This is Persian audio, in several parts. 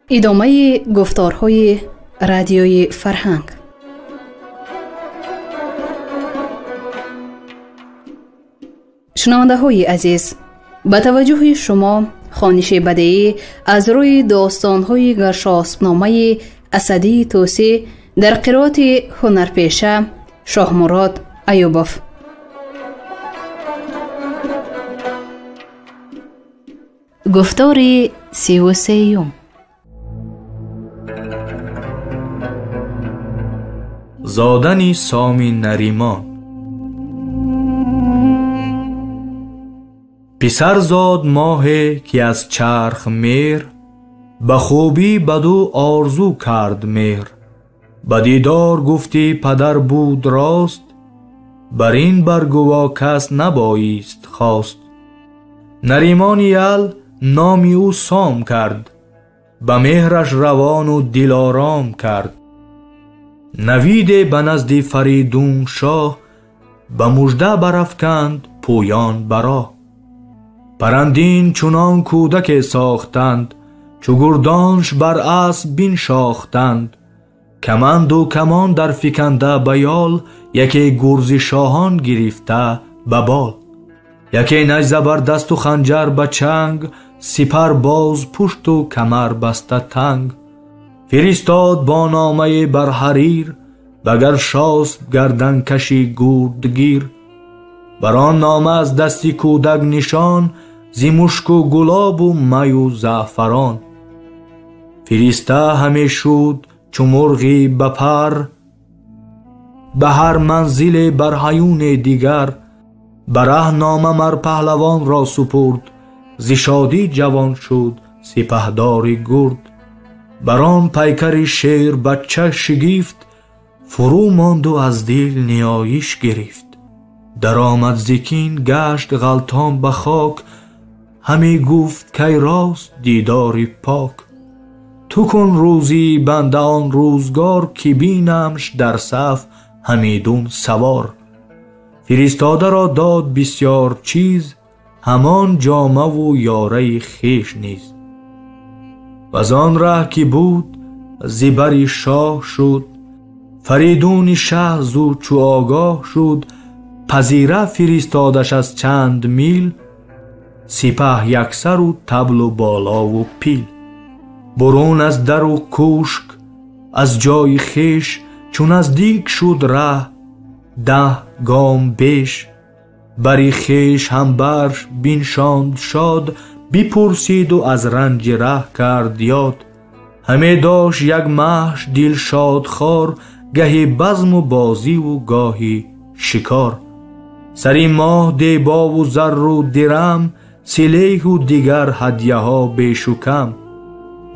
ادامه گفتارهای رادیوی فرهنگ. شنونده های عزیز، با توجه شما خوانش بدیعی از روی داستان‌های گرشاسب‌نامه اسدی طوسی در قرائت هنرپیشه شاهمراد ایوبوف. گفتار 33. زادن سامی نریمان. پسر زاد ماه که از چرخ مهر، به خوبی بدو آرزو کرد مهر. به دیدار گفتی پدر بود راست، بر این برگوا کس نبایست خواست. نریمان یل نامی او سام کرد، به مهرش روان و دل آرام کرد. نوید به نزد فریدون شاه، به مژده برافکند پویان برا. پرندین چنان کودک ساختند، چو گردانش بر اسب بنشاختند. کمند و کمان در فکنده به یال، یکی گرز شاهان گرفته به بال. یکی نیزه بر دست و خنجر به چنگ، سپر باز پشت و کمر بسته تنگ. فرستاد با نامه بر حریر، بگر شاست گردن کشی گردگیر. بر آن نامه از دستی کودک نشان، زی مشک و گلاب و می و زعفران. فرسته همی شد چو مرغی به پر، به هر منزل بر هیون دیگر. بره نامه مر پهلوان را سپرد، ز شادی جوان شد سپهدار گرد. بر آن پیکر شیر بچه شگفت، فرو ماند و از دل نیایش گرفت. در آمد ز کین گشت غلطان به خاک، همی گفت کی راست دیدار پاک. تو کن روزی بنده آن روزگار، که بینمش در صف همیدون سوار. فرستاده را داد بسیار چیز، همان جامه و یاره خویش نیز. وز آن ره که بود زبر شاه شد، فریدون شه زو چو آگاه شد. پذیره فرستادش از چند میل، سپه یکسر و طبل و بالا و پیل. برون از در و کوشک از جای خویش، چون نزدیک شد ره 10 گام بیش. بری خویش هم برش بنشاند شاد، بپرسید و از رنج ره کرد یاد. همه داشت یک مهش دل شاد خار، گهی بزم و بازی و گاهی شکار. سری ماه دیبا و زر و درم، سلیح و دیگر هدیه ها بیش و کم.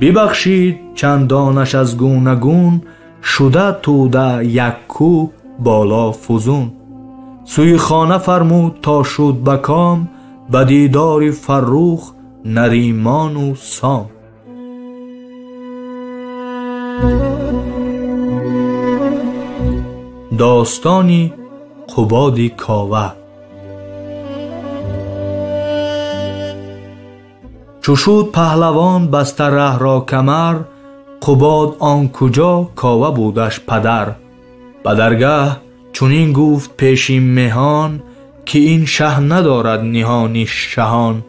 ببخشید چندانش از گوناگون، شده توده یک کو بالا فزون. سوی خانه فرمود تا شد به کام، به دیدار فرخ نریمان و سام. داستانی قباد کاوه. چو شد پهلوان بسته ره را کمر، قباد آن کجا کاوه بودش پدر. به درگه چنین گفت پیش مهان، که این شه ندارد نهانی شهان.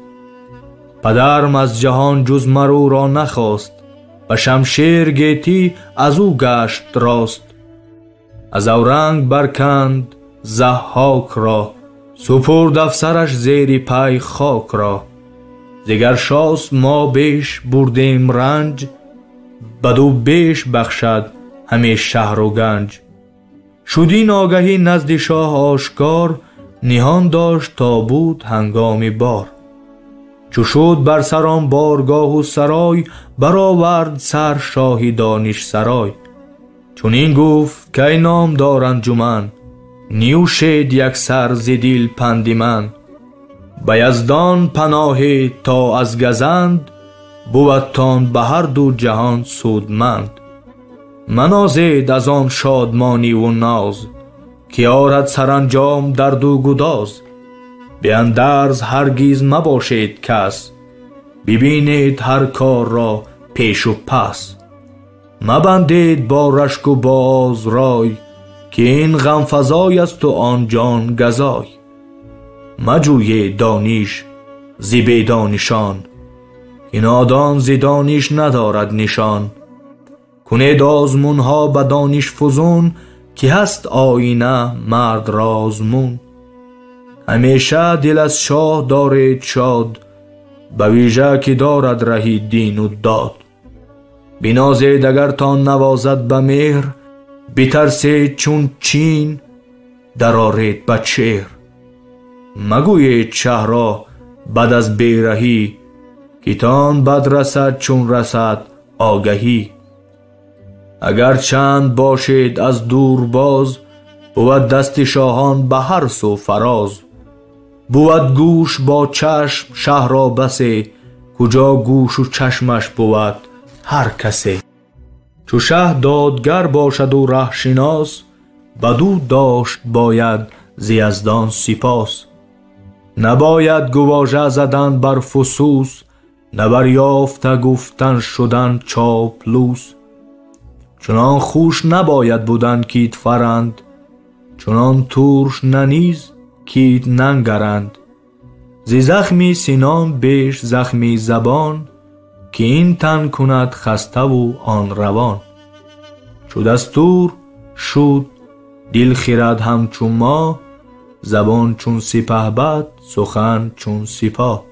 پدرم از جهان جز مرو را نخواست، و شمشیر گیتی از او گشت راست. از اورنگ برکند ضحاک را، سپرد افسرش زیر پای خاک را. دگر شاست ما بیش بردیم رنج، بدو بیش بخشد همه شهر و گنج. شدی ناگهی نزد شاه آشکار، نهان داشت تا بود هنگام بار. چو شد بر سران بارگاه و سرای، برآورد سر شاهی دانش سرای. چون این گفت که نام دار انجمن، نیوشید یک سر ز دل پند من. به یزدان پناهی تا از گزند، بودتان به هر دو جهان سودمند. منازید از آن شادمانی و ناز، که آرد سرانجام درد و گداز. به اندرز هرگز مباشید کس، ببینید هر کار را پیش و پس. مبندید با رشک و با آزرای، که این غم فزای است و آن جان گزای. مجوی دانش ز بی دانشان، که نادان ز دانش ندارد نشان. کنید آزمون ها به دانش فزون، که هست آینه مرد را آزمون. همیشه دل از شاه دارید شاد، به ویژه که دارد رهی دین و داد. بنازید اگر تان نوازد به مهر، بترسید چون چین درآرید به چهر. مگویید شه را بد از بیرهی، که تان بد رسد چون رسد آگهی. اگر چند باشید از دور باز، بود دست شاهان به هر سو فراز. بود گوش با چشم شه را بسه، کجا گوش و چشمش بود هر کسه. چو شه دادگر باشد و ره شناس، بدو داشت باید ز یزدان سپاس. نباید گواژه زدن بر فسوس، نه بر یافته گفتن شدن چاپلوس. چنان خوش نباید بودن کیت فرند، چنان ترش ننیز کیت ننگرند. ز زخمی سینان بیش زخمی زبان، که این تن کند خسته و آن روان. چو دستور شد دل خرد همچون ما، زبان چون سپهبد سخن چون سپاه.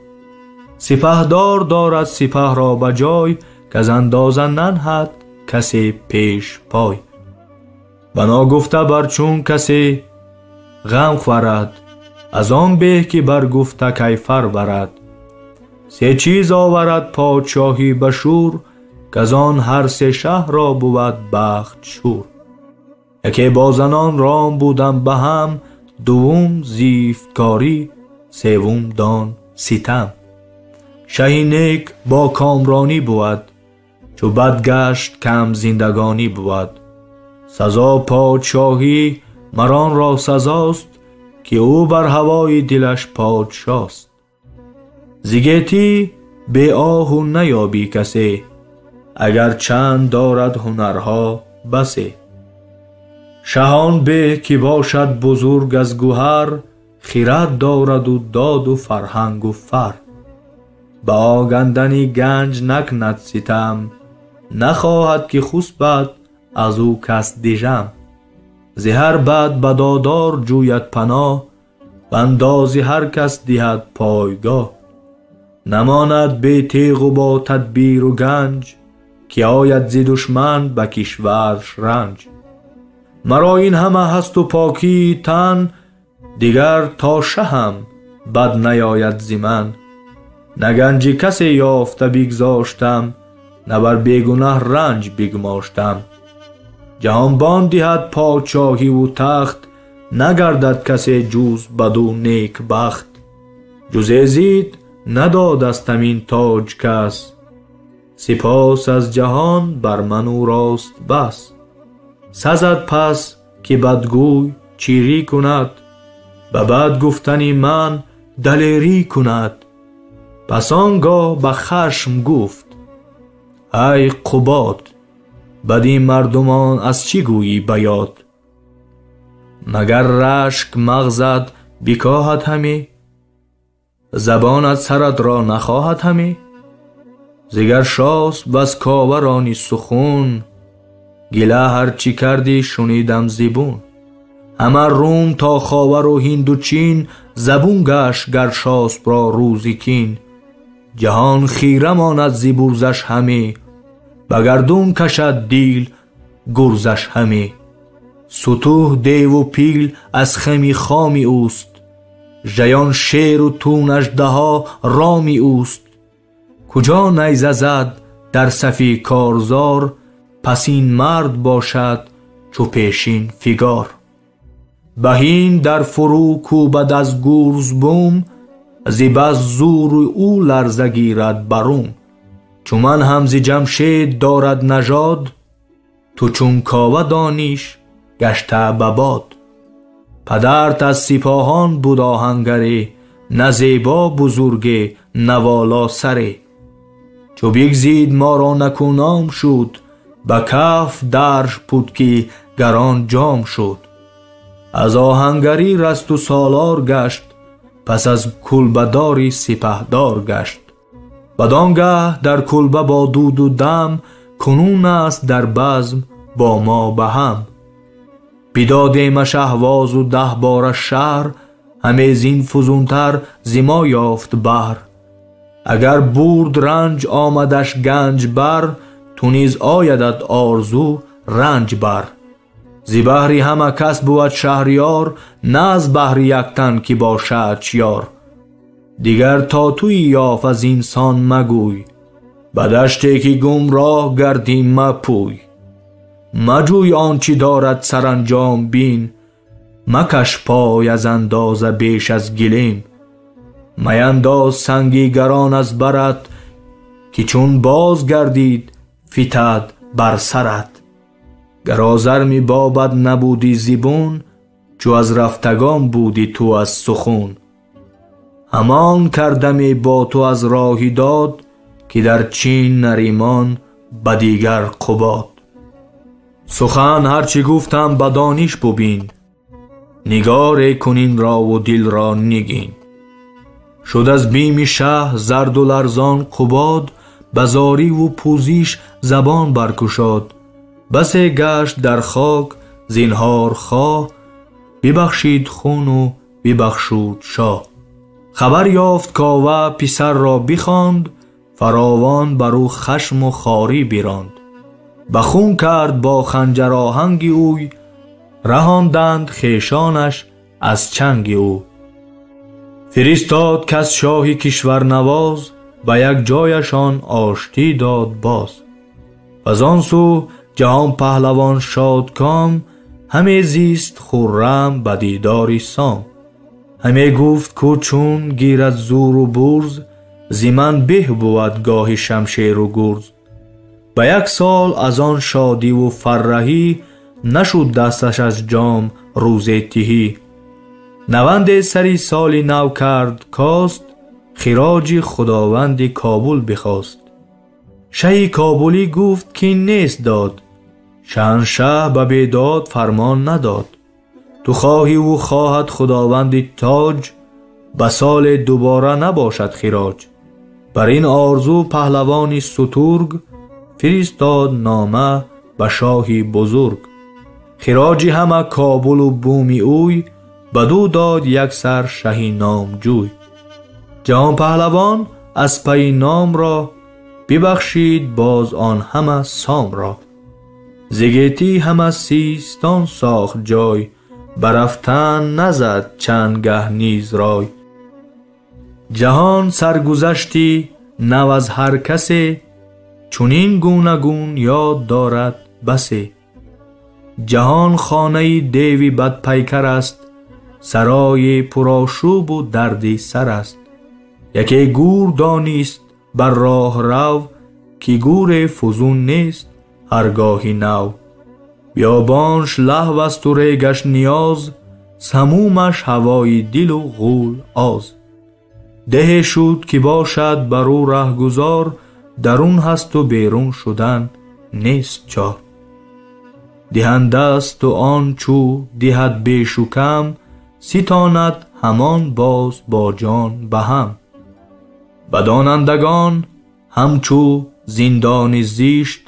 سپهدار دارد سپه را بجای، که از اندازه ننهد کسی پیش پای. بنا گفته بر چون کسی غم خورد، از آن به که بر گفته کیفر برد. سه چیز آورد پادشاهی بشور، که از آن هر سه شه را بود بخت شور. یکی با زنان رام بودن به هم، دوم زیفتکاری، سوم دان ستم. شهی نیک با کامرانی بود، چو بد گشت کم زندگانی بود. سزا پادشاهی مران را سزاست، که او بر هوای دلش پادشاست. زگیتی به آهو نیابی کسی، اگر چند دارد هنرها بسی. شهان به که باشد بزرگ از گوهر، خرد دارد و داد و فرهنگ و فر. به آگندنی گنج نکند ستم، نخواهد که خسبد از او کس دژم. ز هر بد بدادار جوید پناه، به اندازه هر کس دهد پایگاه. نماند بی تیغ و با تدبیر و گنج، که آید ز دشمن به کشورش رنج. مرا این همه هست و پاکی تن، دیگر تا شهم بد نیاید ز من. نه گنج کسی یافته بگذاشتم، نه بر بیگنه رنج بگماشتم. جهانبان دهد پادشاهی و تخت، نگردد کسی جز بدو نیک بخت. جز یزید ندادستم این تاج کس، سپاس از جهان بر من او راست بس. سزد پس که بدگوی چیری کند، به بد گفتنی من دلیری کند. پس آنگاه به خشم گفت ای قباد، بدین مردمان از چی گویی بیاد؟ مگر رشک مغزت بکاهد همی، زبانت سرت را نخواهد همی؟ زگر شاست بس کاورانی سخون، گله هرچی کردی شنیدم زبون. همه روم تا خاور و هند و چین، زبون گشت گر شاسپ را روزی کین. جهان خیره ماند ز برزش همی، به گردون کشد دیل گرزش همی. ستوه دیو و پیل از خمی خامی اوست، ژیان شیر و تون اژدها رامی اوست. کجا نیزه زد در صفی کارزار، پس این مرد باشد چو پیشین فگار. بهین در فرو کوبد از گرز بوم، ز بس زور او لرزه گیرد بروم. چو من هم ز جمشید دارد نژاد، تو چون کاوه دانش گشته به باد. پدرت از سپاهان بود آهنگری، نه زیبا بزرگ نه والا سری. چو بگزید ما را نکونام شد، به کف درش پودکی گران جام شد. از آهنگری رست و سالار گشت، پس از کلبه‌داری سپهدار گشت. بدانگه در کلبه با دود و دم، کنون است در بزم با ما به هم. بدادیمش اهواز و 10 باره شهر، همه زین فزونتر ز ما یافت بهر. اگر برد رنج آمدش گنج بر، تو نیز آیدت آرزو رنج بر. ز بهر همه کس بود شهریار، نه از بهر یک تن که باشد یار. دیگر تا توی یافت از اینسان مگوی، به دشتی که گمراه گردی مپوی. مجوی آنچه دارد سرانجام بین، مکش پای از اندازه بیش از گلیم. مینداز سنگی گران از برت، که چون باز گردید فتد بر سرت. گر آزر می بابد نبودی زبون، چو از رفتگان بودی تو از سخون. همان کردمی با تو از راهی داد، که در چین نریمان به دیگر قباد. سخن هرچی گفتم به دانش ببین، نگار کنین را و دل را نگین. شد از بیم شه زرد و لرزان قباد، بزاری و پوزیش زبان برکشاد. بسه گشت در خاک زینهار خواه، ببخشید خون و ببخشود شاه. خبر یافت کاوه پسر را بخواند، فراوان بر او خشم و خواری براند. به خون کرد با خنجر آهنگ اوی، رهاندند خویشانش از چنگ او. فرستاد کس شاه کشور نواز، به یک جایشان آشتی داد باز. از آن سو جهان پهلوان شادکام، همه زیست خرم به دیدار سام. همه گفت کو چون گیرد زور و برز، ز من به بود گاه شمشیر و گرز. به 1 سال از آن شادی و فرحی، نشد دستش از جام روز تهی. نوند سری سال نو کرد کاست، خراج خداوند کابل بخواست. شه کابلی گفت که نیست داد، شهنشه به بیداد فرمان نداد. تو خواهی و خواهد خداوند تاج، به سال دوباره نباشد خراج. بر این آرزو پهلوانی سترگ، فرستاد نامه به شاهی بزرگ. خراجی همه کابل و بومی اوی، بدو داد 1 سر شهی نامجوی. جهان پهلوان از پی نام را، ببخشید باز آن همه سام را. زگیتی همه سیستان ساخت جای، برفتن نزد چند گه نیز رای. جهان سرگذشتی نو از هر کسی، چونین گوناگون یاد دارد بسی. جهان خانه دیوی بد پیکر است، سرای پرآشوب و دردی سر است. یکی گور دانیست بر راه رو، که گور فزون نیست هرگاهی نو. بیابانش لهو است و ریگش نیاز، سمومش هوای دل و غول آز. ده شد که باشد بر او رهگذار، درون هست و بیرون شدن نیست چار. دهنده است و آن چو دهد بیش و کم، ستاند همان باز با جان به هم. بدانندگان همچو زندان زیشت،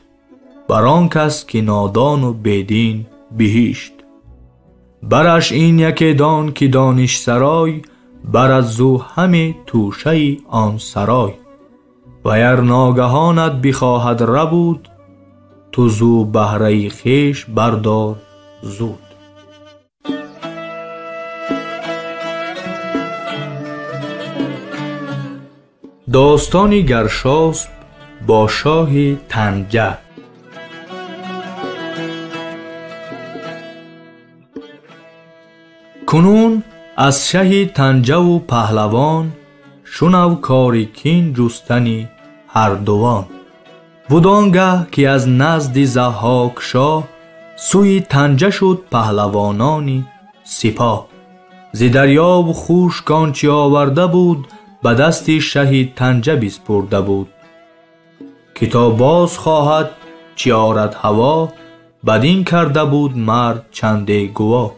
بران کس که نادان و بیدین بهشت. برش این یکی دان که دانش سرای، بر از زو همه توشه آن سرای. و ار ناگهانت بخواهد ربود، تو زو بهره خویش بردار زود. داستانی گرشاسب با شاه طنجه. کنون از شه طنجه و پهلوان، شنو کاری کین جستنی هر دوان. بدانگه که از نزد ضحاک شاه، سوی طنجه شد پهلوانانی سپاه. ز دریاب خوش کانچی آورده بود، به دست شهید تنجه بسپرده بود. که تا باز خواهد چی آرد هوا، بدین کرده بود مرد چنده گوا.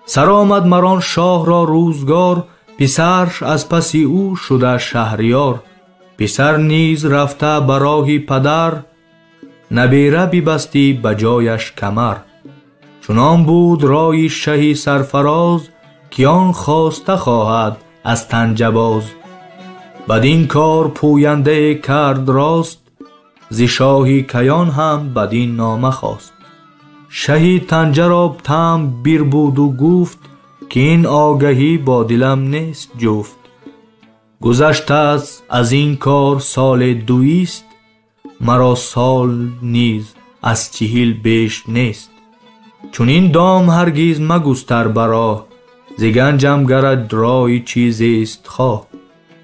سر آمد مران شاه را روزگار، پسرش از پسی او شده شهریار. پسر نیز رفته براهی پدر، نبیره ببستی بجایش کمر. چنان بود رای شهی سرفراز، که آن خواسته خواهد از تنجه باز. بدین کار پوینده کرد راست، ز شاهی کیان هم بدین نامه خواست. شهی تنجه را طمع بیر بود و گفت، که این آگهی با دلم نیست جفت. گذشته است از این کار سال دویست، مرا سال نیز از 40 بیش نیست. چون این دام هرگیز مگستر برا، ز گنجم گرد رای چیزیست خواه.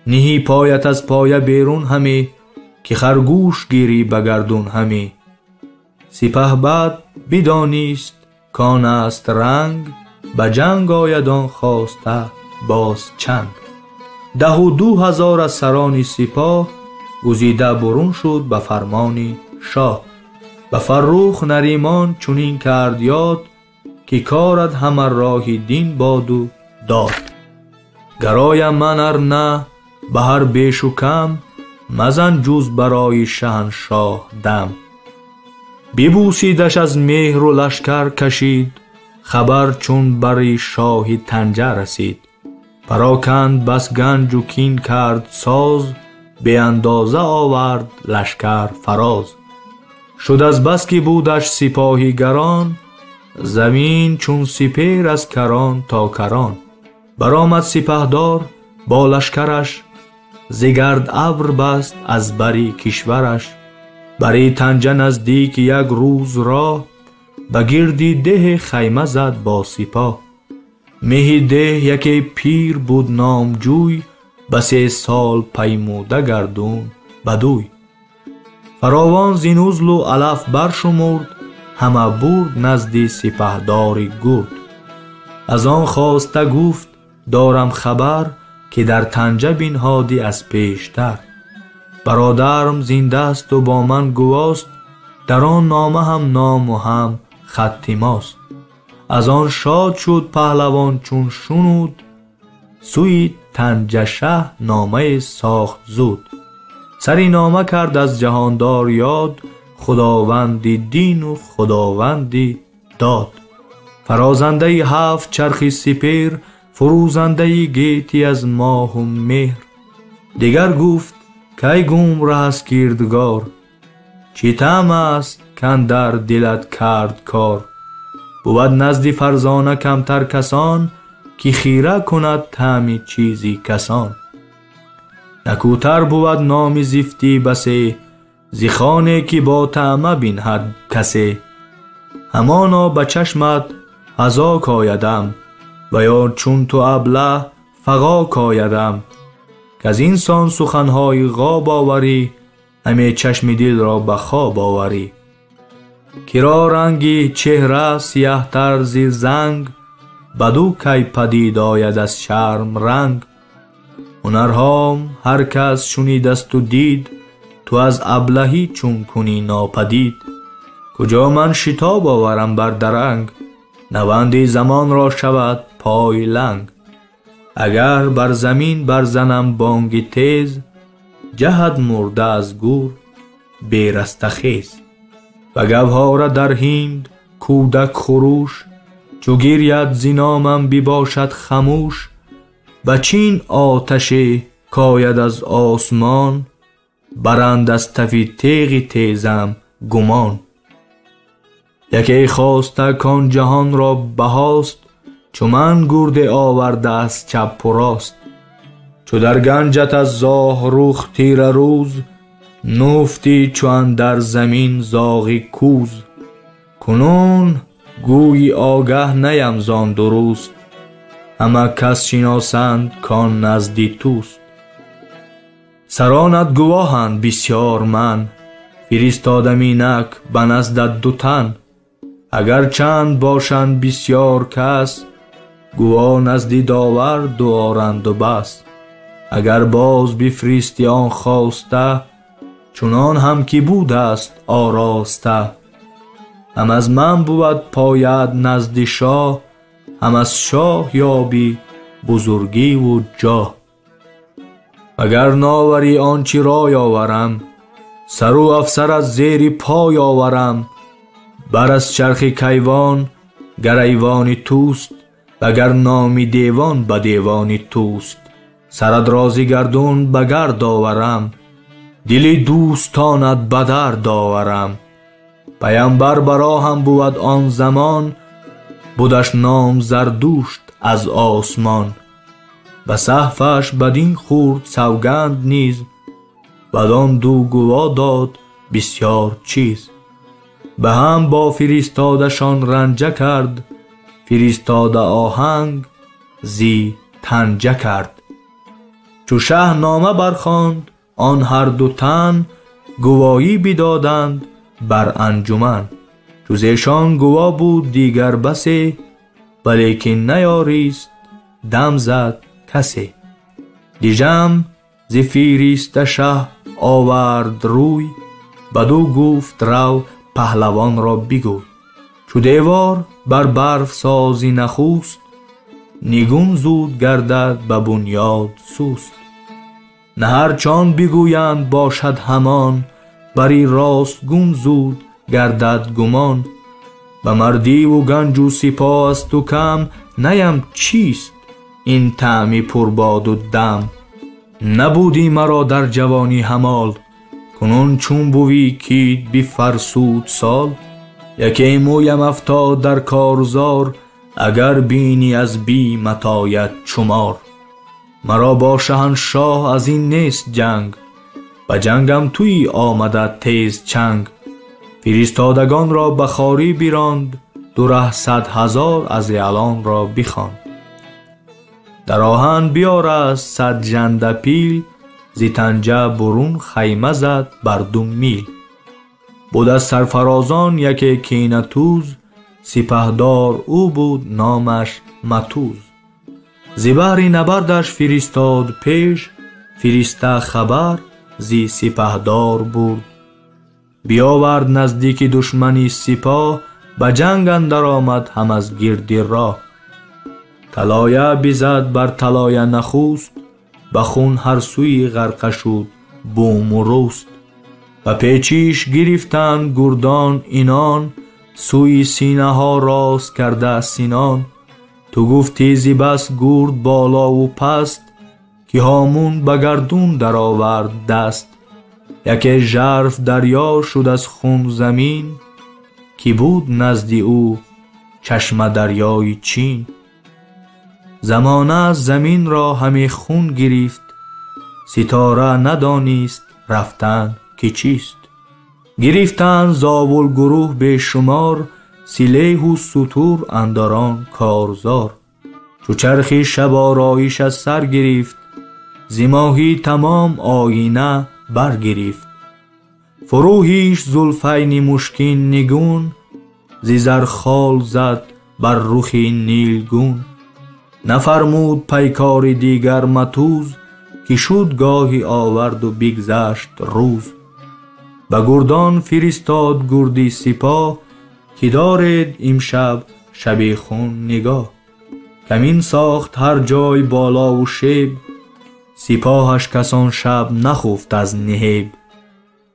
نهی پایت از پایه بیرون همی، که خرگوش گیری بگردون همی. سپهبد بدانیست کان است رنگ، به جنگ آید آن خواسته باز چنگ. 12,000 از سران سپاه، گزیده برون شد به فرمان شاه. به فرخ نریمان چنین کرد یاد، که کارد همه راه دین باد و داد. گرایم من ار نه به هر بیش و کم، مزن جز برای شهنشاه دم. ببوسیدش از مهر و لشکر کشید، خبر چون بر شاه تنجه رسید. پراکند بس گنج و کین کرد ساز، به اندازه آورد لشکر فراز. شد از بس که بودش سپاهی گران، زمین چون سپیر از کران تا کران. برآمد سپهدار با لشکرش، ز گرد ابر بست از بری کشورش. بری تنجه نزدیک یک روز راه، به گردی ده خیمه زد با سپاه. مهی ده یکی پیر بود نامجوی، به 3 سال پیموده گردون بدوی. فراوان زین عزل و علف برشمرد، همه برد نزد سپهدار گرد. از آن خواسته گفت دارم خبر، که در تنجه بنهادی از پیشتر. برادرم زنده است و با من گواست، در آن نامه هم نام و هم خط ماست. از آن شاد شد پهلوان چون شنود، سوی تنجه شه نامه ساخت زود. سری نامه کرد از جهاندار یاد، خداوندی دین و خداوندی داد. فرازنده 7 چرخ سپیر، فروزنده گیتی از ماه و مهر. دیگر گفت کی گم ره از کردگار، چی طمع است کاندر دلت کرد کار. بود نزد فرزانه کمتر کسان، که خیره کند طمع چیزی کسان. نکوتر بود نام زفتی بسی، ز خانه که با طمع بنهد کسی. همانا به چشمت هزاک آیدم، و یا چون تو ابله فغاک آیدم. که از اینسان سخنهای غاب آوری، همه چشم دل را به خواب آوری. کرا رنگی چهره سیاه تر ز زنگ، بدو کی پدید آید از شرم رنگ. هنرهام هر کس شنیدست و دید، تو از ابلهی چون کنی ناپدید. کجا من شتاب آورم بر درنگ، نوند زمان را شود پای لنگ. اگر بر زمین برزنم بانگ تیز، جهد مرده از گور بیرسته خیز. و گوهاره در هند کودک خروش، چو گیرید ز نامم بباشد خموش. بچین آتشی کاید از آسمان، برند از تفی تیغ تیزم گمان. یکی خواسته کان جهان را بهاست، چو من گرد آورده از چپ و راست. چو در گنجت از زاه رخ تیره روز، نفتی چو اندر زمین زاغی کوز. کنون گویی آگه نیم زان درست، همه کس شناسند کان نزدی توست. سرانت گواهند بسیار من، فرستادم اینک به نزدت 2 تن. اگر چند باشند بسیار کس، گوا نزد داور دوارند و بس. اگر باز بفرستی آن خواسته، چنان هم که بود است آراسته. هم از من بود پاید نزد شاه، هم از شاه یابی بزرگی و جاه. اگر ناوری آنچی رای آورم، سر و افسر از زیر پای آورم. بر از چرخ کیوان گر ایوانی توست، وگر نامی دیوان به دیوانی توست. سرت رازی گردون به گرد آورم، دل دوستانت به درد آورم. پیامبر برا هم بود آن زمان، بودش نام زردوشت از آسمان. به صحفش بدین خورد سوگند نیز، بدان دو گوا داد بسیار چیز. به هم با فرستادشان رنجه کرد، فرستاده آهنگ زی تنجه کرد. چو شه نامه برخواند آن هر دو تن، گواهی بدادند بر انجمن. جز ایشان گوا بود دیگر بسی، ولیکن نیاریست دم زد کسی. دیژم ز فرسته شه آورد روی، بدو گفت رو پهلوان را بگوی. چو دیوار بر برف سازی نخوست، نگون زود گردد به بنیاد سوست. نه هر چان بگویند باشد همان، بری راست گون زود گردد گمان. به مردی و گنج و سپاه است و کم، نیم چیست این طعمی پرباد و دم. نبودی مرا در جوانی همال، کنون چون بوی کید بفرسود سال. یکی مویم افتاد در کارزار، اگر بینی از بی متاید چمار. مرا با شهنشاه از این نیست جنگ، به جنگم توی آمده تیز چنگ. فرستادگان را به خواری براند، دو ره 100,000 از یلان را بخواند. در آهن بیاره 100 ژنده پیل، ز تنجه برون خیمه زد بر 2 میل. بود از سرفرازان یکی کینه توز، سپهدار او بود نامش متوز. ز بهر نبردش فرستاد پیش، فرسته خبر ز سپهدار برد. بیاورد نزدیک دشمنی سپاه، به جنگ اندر آمد هم از گرد راه. طلایه بزد بر طلایه نخوست، به خون هر سوی غرقه شد بوم و رست. و پیچیش گرفتند گردان اینان، سوی سینه ها راست کرده سینان. تو گفتی ز بس گرد بالا و پست، که هامون به گردون در آورد دست. یکی ژرف دریا شد از خون زمین، که بود نزد او چشم دریای چین. زمانه زمین را همی خون گرفت، ستاره ندانست رفتن که چیست. گرفتند زاول گروه به شمار، سلیح و ستور اندران کارزار. چو چرخ شب آرایش از سر گرفت، ز ماهی تمام آینه برگرفت. فروهیش زلفین مشکین نگون، ز زر خال زد بر رخ نیلگون. نفرمود پیکار دیگر متوز، که شد گاهی آورد و بگذشت روز. به گردان فرستاد گردی سپاه، که دارد امشب شبیخون نگاه. کمین ساخت هر جای بالا و شب، سپاهش کسان شب نخفت از نهیب.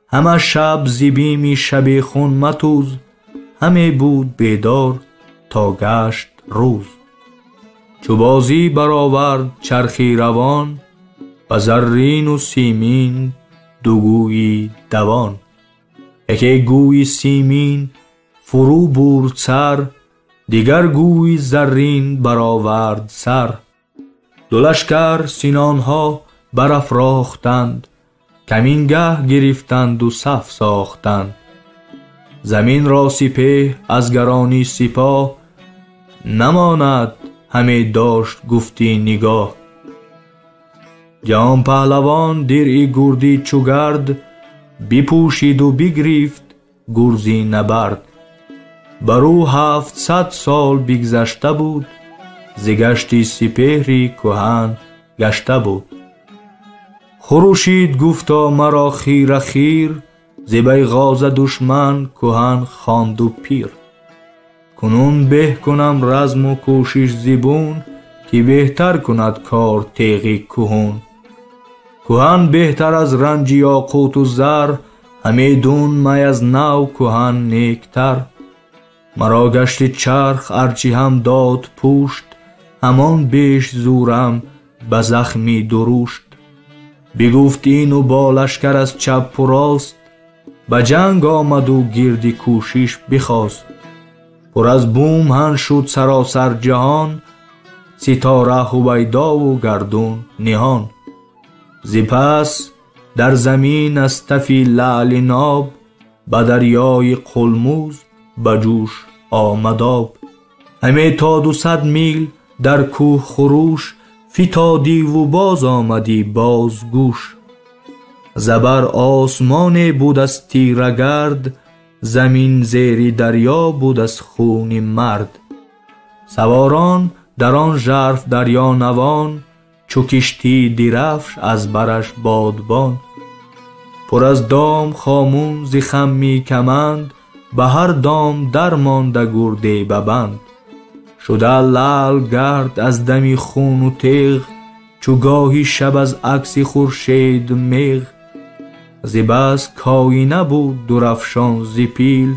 همه شب زبیمی شبیخون متوز، همه بود بیدار تا گشت روز. چو بازی برآورد چرخی روان، و زرین و سیمین دو گویی دوان. یکی گوی سیمین فرو برد سر، دیگر گوی زرین برآورد سر. دو لشکر سنانها برافراختند، کمینگه گرفتند و صف ساختند. زمین را سپهر از گرانی سپاه، نماند همه داشت گفتی نگاه. جهان پهلوان درع گردی چو گرد، بپوشید و بگرفت گرزی نبرد. برو 700 سال بگذشته بود، ز گشتی سپهری کهن گشته بود. خروشید گفتا مرا خیره خیر، ز بیغاز دشمن کهن خواند و پیر. کنون به کنم رزم و کوشش زبون، که بهتر کند کار تیغ کهون. کهن بهتر از رنج یاقوت و زر، همیدون می از نو کهن نیکتر. مرا گشت چرخ ارچی هم داد پوشت، همان بیش زورم به زخمی درشت. بگفت این و با لشکر از چپ و راست، به جنگ آمد و گردی کوشش بخواست. پر از بوم هن شد سراسر جهان، ستاره هویدا و گردون نهان. زپس در زمین از تفی لعل ناب، به دریای قلموز به جوش آمد آب. همه تا 200 میل در کوه خروش، فتادی و باز آمدی باز گوش. زبر آسمان بود از تیره گرد، زمین زیر دریا بود از خون مرد. سواران در آن ژرف دریا نوان، چو کشتی درفش از برش بادبان. پر از دام خامون ز خمی کمند، به هر دام در مانده گرده ببند. شده لعل گرد از دمی خون و تیغ، چو گاهی شب از عکس خورشید میغ. ز بس کاینه بود درفشان ز پیل،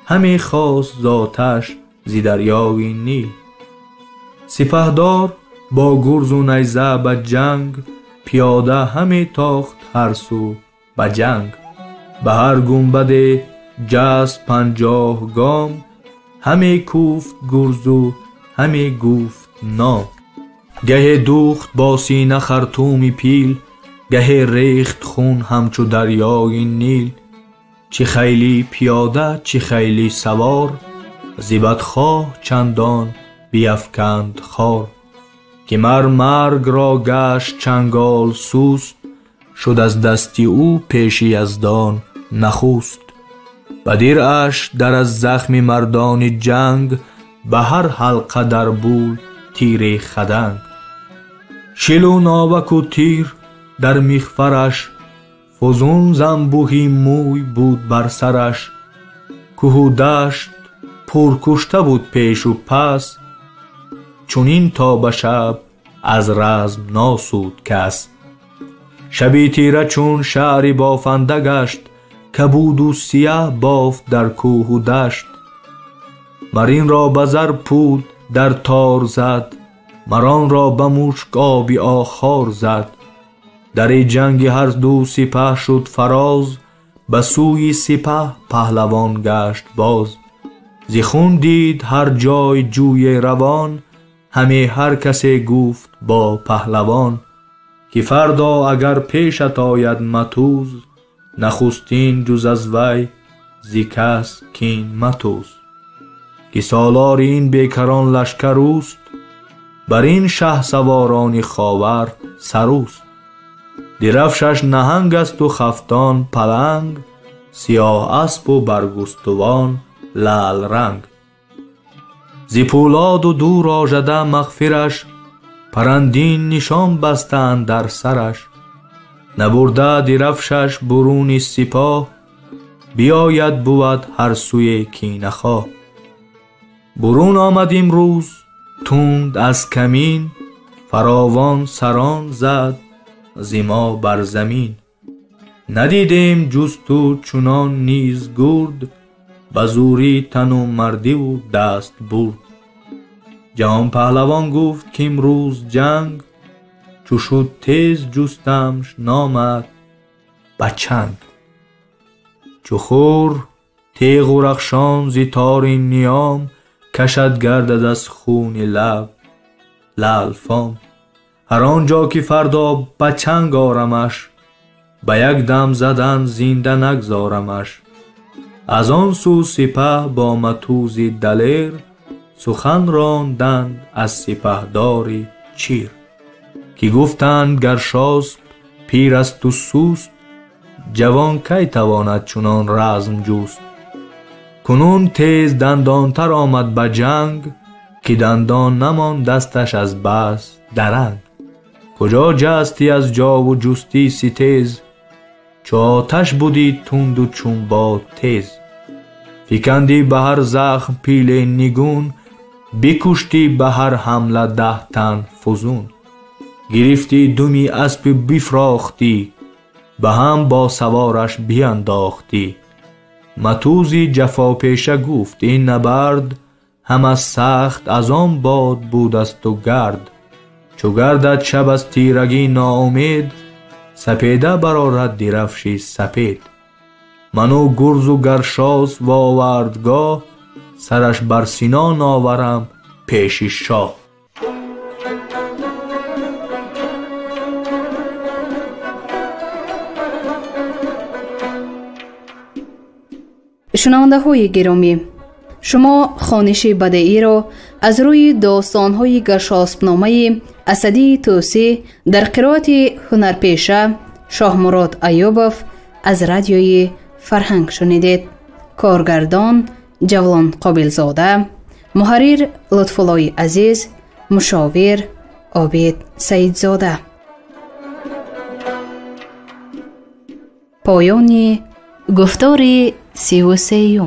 همی خواست ز آتش ز دریای نیل. سپهدار با گرز و نیزه به جنگ، پیاده همی تاخت هر سو به جنگ. به هر گنبد جست 50 گام، همی کوفت گرز و همی گفت نام. گه دوخت با سینه خرطوم پیل، گه ریخت خون همچو دریای نیل. چه خیلی پیاده چه خیلی سوار، ز بدخواه چندان بیفکند خار. که مرگ را گشت چنگال سوست، شد از دستی او پیش یزدان نخوست. به درعش در از زخم مردان جنگ، به هر حلقه در بول تیر خدنگ. شل و ناوک و تیر در مغفرش، فزون زنبوهی موی بود بر سرش. کوه و دشت پر کشته بود پیش و پس، چونین تا به شب از رزم ناسود کس. شبی تیره چون شهری بافنده گشت، کبود و سیه بافت در کوه و دشت. مرین را به زر پود در تار زد، مران را به مشک آبی آخار زد. در جنگ هر دو سپه شد فراز، به سوی سپه پهلوان گشت باز. ز خون دید هر جای جوی روان، همه هر کسی گفت با پهلوان. که فردا اگر پیشت آید متوز، نخستین جز از وی ز کس کین متوز. که سالار این بیکران لشکر اوست، بر این شه سواران خاور سروست. درفشش نهنگ است و خفتان پلنگ، سیاه اسب و برگستوان لعل رنگ. ز پولاد و دور آژده مغفرش، پرندین نشان بستند در سرش. نبرده درفشش برون سپاه، بیاید بود هر سوی کینه خواه. برون آمد امروز تند از کمین، فراوان سران زد ز ما بر زمین. ندیدیم جز تو چنان نیز گرد، به زوری تن و مردی و دست برد. جهان پهلوان گفت که امروز جنگ، چو شد تیز جستمش نامد به چنگ. چو خور تیغ و رخشان ز تار نیام، کشد گردد از خون لب لعل فام. هر آنجا که فردا به چنگ آرمش، به یک دم زدن زنده نگذارمش. از آن سو سپه با متوز دلیر، سخن راندند از سپهداری چیر. که گفتند گرشاسپ پیر است و سوست، جوان کی تواند چنان رزم جوست. کنون تیز دندانتر آمد به جنگ، که دندان نمان دستش از بس درنگ. کجا جستی از جا و جستی ستیز، چو آتش بودی تند و چون باد تیز. فکندی به هر زخم پیل نگون، بکشتی به هر حمله 10 تن فزون. گرفتی دمی اسب بفراختی، به هم با سوارش بینداختی. متوزی جفا پیشه گفت این نبرد، هم از سخت از آن باد بود است و گرد. چو گردد شب از تیرگی ناامید، سپیده برآرد درفشی سپید. منو گرز و گرشاس و آوردگاه، سرش بر سینان آورم پیش شاه. شنونده های گرامی، شما خوانش بدیعی را از روی داستان‌های گرشاسب‌نامه اسدی طوسی در قرائت هنرپیشه شاهمراد ایوبов از رادیوی فرهنگ شنیدید. کارگردان جولان قابلزاده، محرر لطفالله عزیز، مشاور عابد سیدزاده. پایان گفتار 33